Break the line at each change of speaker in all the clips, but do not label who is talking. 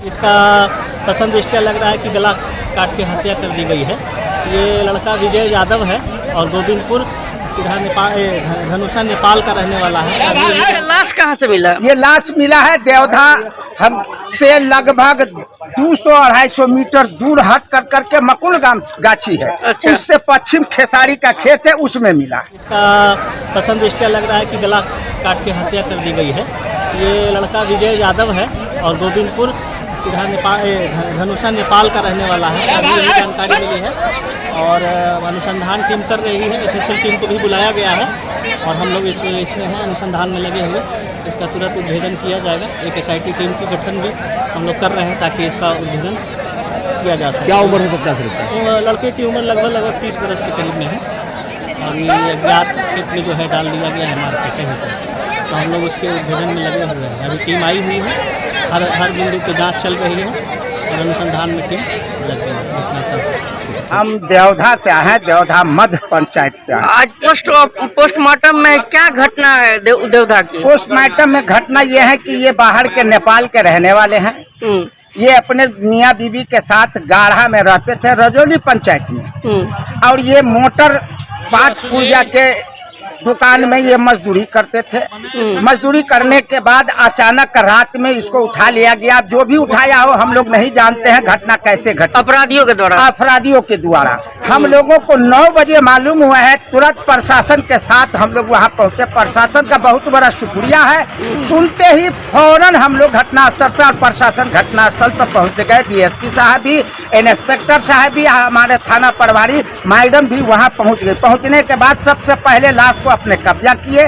इसका प्रथम दृष्टया लग रहा है कि गला काट के हत्या कर दी गई है। ये लड़का विजय यादव है और गोविंदपुर सीधा नेपाल धनुषा नेपाल का रहने वाला है।
लाश कहाँ से मिला?
ये लाश मिला है देवधा हमसे लगभग 200-250 मीटर दूर हट कर करके मकुल गाछी है।
अच्छा।
उससे पश्चिम खेसारी का खेत है, उसमें मिला।
इसका प्रथम दृष्टया लग रहा है कि गला काट के हत्या कर दी गई है। ये लड़का विजय यादव है और गोविंदपुर सीधा धनुषा नेपाल का रहने वाला है। अभी यही जानकारी मिली है और अनुसंधान टीम कर रही है। एफएसएल टीम को भी बुलाया गया है और हम लोग इसमें हैं, अनुसंधान में लगे हुए। इसका तुरंत उद्भेदन किया जाएगा। एक एसआईटी टीम की गठन भी हम लोग कर रहे हैं ताकि इसका उद्भेदन किया जा सके।
क्या उम्र हो सकता है?
लड़के की उम्र लगभग 30 बरस के करीब में है और ये अज्ञात क्षेत्र में जो है डाल दिया गया है मार्केट है, तो हम लोग उसके उद्भेदन में लगे हुए हैं। अभी टीम आई हुई है, हर बिंदु पे जांच चल रही है और अनुसंधान में टीम लग गई है।
हम देवधा से आए हैं, देवधा मध्य पंचायत से आए।
आज पोस्टमार्टम में क्या घटना है देवधा की?
पोस्टमार्टम में घटना ये है कि ये बाहर के नेपाल के रहने वाले हैं। ये अपने मियाँ बीवी के साथ गाढ़ा में रहते थे, रजौली पंचायत में। और ये मोटर पार्ट पुर्जा के दुकान में ये मजदूरी करते थे। मजदूरी करने के बाद अचानक रात में इसको उठा लिया गया। जो भी उठाया हो हम लोग नहीं जानते हैं घटना कैसे घटी।
अपराधियों के द्वारा?
अपराधियों के द्वारा। हम लोगों को 9 बजे मालूम हुआ है। तुरंत प्रशासन के साथ हम लोग वहाँ पहुँचे। प्रशासन का बहुत बड़ा शुक्रिया है। सुनते ही फौरन हम लोग घटनास्थल पर और प्रशासन घटनास्थल पर पहुँच गए। डीएसपी साहब भी, इंस्पेक्टर साहब भी, हमारे थाना प्रभारी मैडम भी वहाँ पहुँच गए। पहुँचने के बाद सबसे पहले लाश अपने कब्जा किए,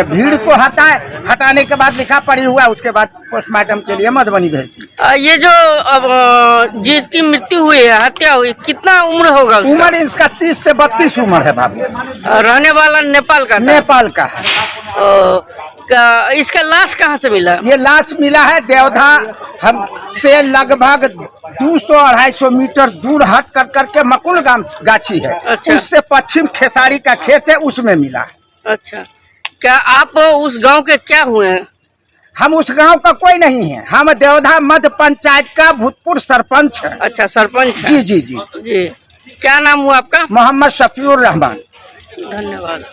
भीड़ को हटाने के बाद लिखा पड़ी हुआ, उसके बाद पोस्टमार्टम के लिए मधुबनी भेज दी।
ये जो अब जिसकी मृत्यु हुई है, हत्या हुई, कितना उम्र होगा उसका?
उम्र इसका 30 से 32 उम्र है बाबू।
रहने वाला नेपाल का था?
नेपाल का है।
इसका लाश कहाँ से मिला?
ये लाश मिला है देवधा हमसे लगभग 200-250 मीटर दूर हट कर करके मकुल गाछी है।
अच्छा।
उससे पश्चिम खेसारी का खेत है, उसमें मिला।
अच्छा, क्या आप उस गांव के क्या हुए हैं?
हम उस गांव का कोई नहीं है। हम देवधा मध्य पंचायत का भूतपूर्व सरपंच है।
अच्छा, सरपंच है।
जी जी जी
जी। क्या नाम हुआ आपका?
मोहम्मद शफीउर रहमान।
धन्यवाद।